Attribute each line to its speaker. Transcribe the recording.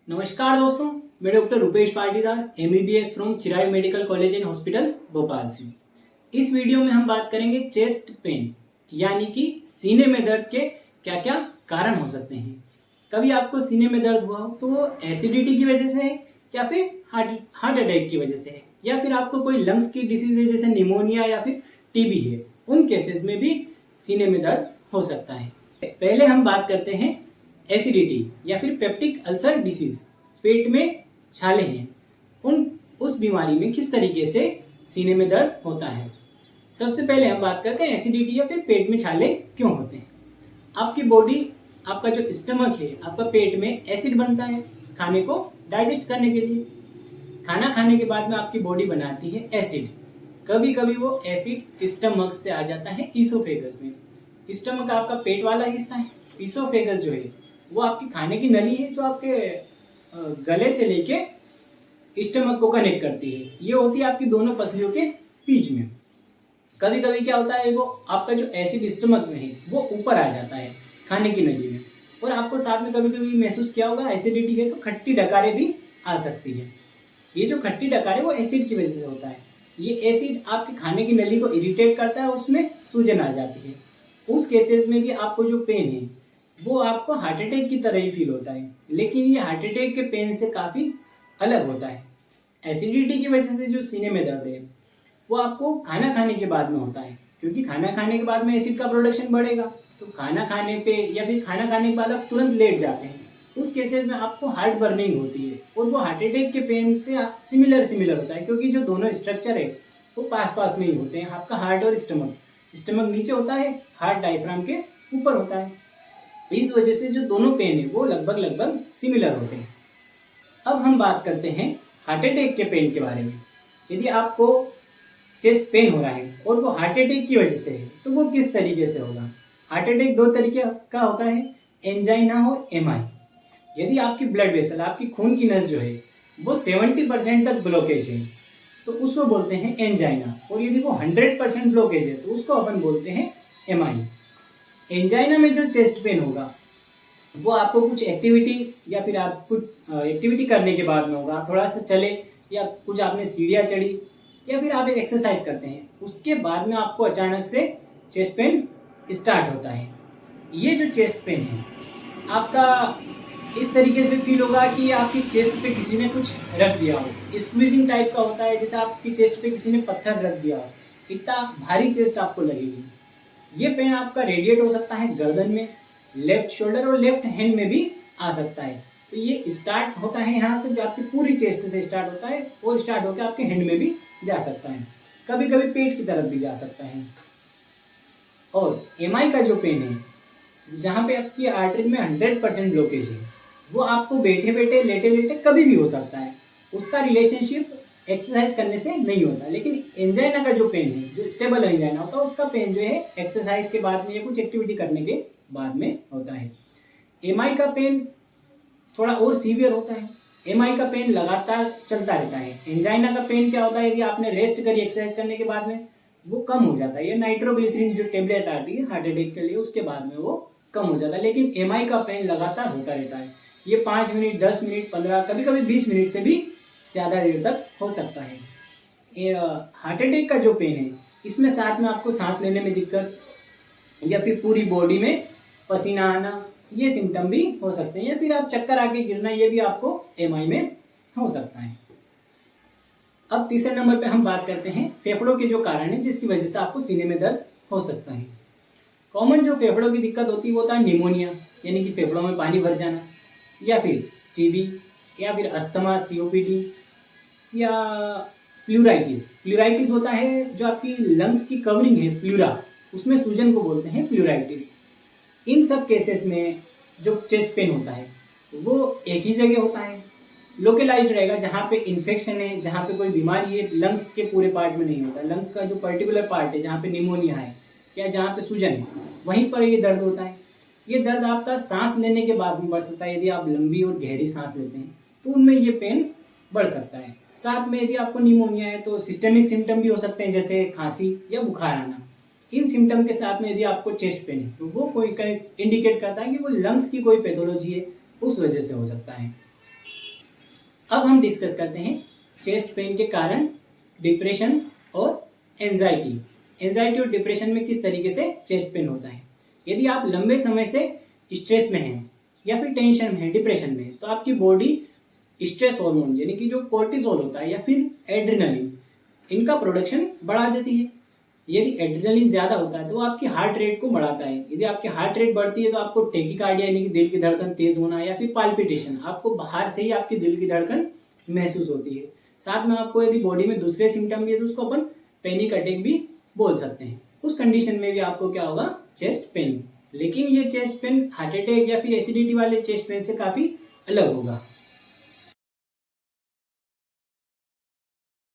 Speaker 1: नमस्कार दोस्तों, मैं doctor Rupesh Patidar MBBS from Chirayu medical college and hospital Bhopal से। इस वीडियो में हम बात करेंगे चेस्ट पेन यानी कि सीने में दर्द के क्या क्या कारण हो सकते हैं। कभी आपको सीने में दर्द हुआ हो तो वो एसिडिटी की वजह से है या फिर हार्ट अटैक की वजह से है या फिर आपको कोई लंग्स की डिसीज है जैसे निमोनिया या फिर टीबी है, उन केसेस में भी सीने में दर्द हो सकता है। पहले हम बात करते हैं एसिडिटी या फिर पेप्टिक अल्सर डिसीज, पेट में छाले हैं, उस बीमारी में किस तरीके से सीने में दर्द होता है। सबसे पहले हम बात करते हैं एसिडिटी या फिर पेट में छाले क्यों होते हैं। आपकी बॉडी, आपका जो स्टमक है, आपका पेट में एसिड बनता है खाने को डाइजेस्ट करने के लिए। खाना खाने के बाद में आपकी बॉडी बनाती है एसिड। कभी कभी वो एसिड स्टमक से आ जाता है ईसोफेगस में। स्टमक आपका पेट वाला हिस्सा है, ईसोफेगस जो है वो आपकी खाने की नली है जो आपके गले से लेके स्टमक को कनेक्ट करती है। ये होती है आपकी दोनों पसलियों के बीच में। कभी कभी क्या होता है, वो आपका जो एसिड स्टमक में है वो ऊपर आ जाता है खाने की नली में, और आपको साथ में कभी कभी महसूस किया होगा एसिडिटी है तो खट्टी डकारें भी आ सकती है। ये जो खट्टी डकार है वो एसिड की वजह से होता है। ये एसिड आपके खाने की नली को इरिटेट करता है, उसमें सूजन आ जाती है। उस केसेस में भी आपको जो पेन है वो आपको हार्ट अटैक की तरह ही फील होता है, लेकिन ये हार्ट अटैक के पेन से काफ़ी अलग होता है। एसिडिटी की वजह से जो सीने में दर्द है वो आपको खाना खाने के बाद में होता है, क्योंकि खाना खाने के बाद में एसिड का प्रोडक्शन बढ़ेगा। तो खाना खाने पे या फिर खाना खाने के बाद आप तुरंत लेट जाते हैं, उस केसेस में आपको हार्ट बर्निंग होती है और वो हार्ट अटैक के पेन से सिमिलर होता है, क्योंकि जो दोनों स्ट्रक्चर है वो पास पास में ही होते हैं। आपका हार्ट और स्टमक नीचे होता है, हार्ट डायफ्राम के ऊपर होता है। इस वजह से जो दोनों पेन है वो लगभग सिमिलर होते हैं। अब हम बात करते हैं हार्ट अटैक के पेन के बारे में। यदि आपको चेस्ट पेन हो रहा है और वो हार्ट अटैक की वजह से है तो वो किस तरीके से होगा। हार्ट अटैक दो तरीके का होता है, एंजाइना और एमआई। यदि आपकी ब्लड वेसल, आपकी खून की नस जो है वो 70% तक ब्लॉकेज है तो उसको बोलते हैं एंजाइना, और यदि वो 100% ब्लॉकेज है तो उसको अपन बोलते हैं एमआई। एंजाइना में जो चेस्ट पेन होगा वो आपको कुछ एक्टिविटी या फिर आप कुछ एक्टिविटी करने के बाद में होगा। आप थोड़ा सा चले या कुछ आपने सीढ़ियाँ चढ़ी या फिर आप एक एक्सरसाइज करते हैं, उसके बाद में आपको अचानक से चेस्ट पेन स्टार्ट होता है। ये जो चेस्ट पेन है आपका इस तरीके से फील होगा कि आपकी चेस्ट पे किसी ने कुछ रख दिया हो। स्क्वीजिंग टाइप का होता है, जैसे आपकी चेस्ट पे किसी ने पत्थर रख दिया हो, इतना भारी चेस्ट आपको लगेगी। ये पेन आपका रेडिएट हो सकता है गर्दन में, लेफ्ट शोल्डर और लेफ्ट हैंड में भी आ सकता है। तो ये स्टार्ट होता है यहाँ से, जो आपकी पूरी चेस्ट से स्टार्ट होता है और स्टार्ट होकर आपके हैंड में भी जा सकता है, कभी कभी पेट की तरफ भी जा सकता है। और एमआई का जो पेन है, जहाँ पे आपकी आर्टरी में 100% ब्लॉकेज है, वो आपको बैठे बैठे लेटे लेटे कभी भी हो सकता है। उसका रिलेशनशिप एक्सरसाइज करने से नहीं होता। लेकिन एंजाइना का जो पेन है, जो स्टेबल एंजाइना होता है, उसका पेन जो है एक्सरसाइज के बाद में या कुछ एक्टिविटी करने के बाद में होता है। एमआई का पेन थोड़ा और सीवियर होता है। एमआई का पेन लगातार चलता रहता है। एंजाइना का पेन क्या होता है, यदि आपने रेस्ट करी एक्सरसाइज करने के बाद में वो कम हो जाता है। ये नाइट्रोग्लिसरीन जो टेबलेट आती है हार्ट अटैक के लिए, उसके बाद में वो कम हो जाता है। लेकिन एमआई का पेन लगातार होता रहता है। ये 5 मिनट, 10 मिनट, 15, कभी कभी 20 मिनट से भी ज़्यादा देर तक हो सकता है। हार्ट अटैक का जो पेन है, इसमें साथ में आपको सांस लेने में दिक्कत या फिर पूरी बॉडी में पसीना आना, ये सिम्टम भी हो सकते हैं, या फिर आप चक्कर आके गिरना, ये भी आपको एमआई में हो सकता है। अब तीसरे नंबर पे हम बात करते हैं फेफड़ों के जो कारण है जिसकी वजह से आपको सीने में दर्द हो सकता है। कॉमन जो फेफड़ों की दिक्कत होती है वो होता है निमोनिया, यानी कि फेफड़ों में पानी भर जाना, या फिर टीबी, या फिर अस्थमा, सीओपीडी, या प्लूराइटिस। प्लूराइटिस होता है जो आपकी लंग्स की कवरिंग है प्लूरा, उसमें सूजन को बोलते हैं प्लूराइटिस। इन सब केसेस में जो चेस्ट पेन होता है वो एक ही जगह होता है, लोकेलाइज रहेगा। जहाँ पे इन्फेक्शन है, जहाँ पे कोई बीमारी है, लंग्स के पूरे पार्ट में नहीं होता। लंग्स का जो पर्टिकुलर पार्ट है जहाँ पे निमोनिया है या जहाँ पे सूजन है, वहीं पर ये दर्द होता है। ये दर्द आपका सांस लेने के बाद में बढ़ सकता है। यदि आप लंबी और गहरी सांस लेते हैं तो उनमें ये पेन बढ़ सकता है। साथ में यदि आपको निमोनिया है तो सिस्टेमिक सिम्टम भी हो सकते हैं, जैसे खांसी या बुखार आना। इन सिम्टम के साथ में यदि आपको चेस्ट पेन है तो वो कोई इंडिकेट करता है कि वो लंग्स की कोई पैथोलॉजी है, उस वजह से हो सकता है। अब हम डिस्कस करते हैं चेस्ट पेन के कारण, डिप्रेशन और एंजाइटी। एंजाइटी और डिप्रेशन में किस तरीके से चेस्ट पेन होता है। यदि आप लंबे समय से स्ट्रेस में हैं या फिर टेंशन में हैं, डिप्रेशन में, तो आपकी बॉडी स्ट्रेस हार्मोन यानी कि जो कोर्टिसोल होता है या फिर एड्रेनलिन, इनका प्रोडक्शन बढ़ा देती है। यदि एड्रेनलिन ज़्यादा होता है तो वो आपकी हार्ट रेट को बढ़ाता है। यदि आपकी हार्ट रेट बढ़ती है तो आपको टेकिकार्डिया यानी कि दिल की धड़कन तेज होना या फिर पाल्पिटेशन, आपको बाहर से ही आपकी दिल की धड़कन महसूस होती है। साथ में आपको यदि बॉडी में दूसरे सिम्टम भी है तो उसको अपन पैनिक अटैक भी बोल सकते हैं। उस कंडीशन में भी आपको क्या होगा, चेस्ट पेन। लेकिन ये चेस्ट पेन हार्ट अटैक या फिर एसिडिटी वाले चेस्ट पेन से काफ़ी अलग होगा।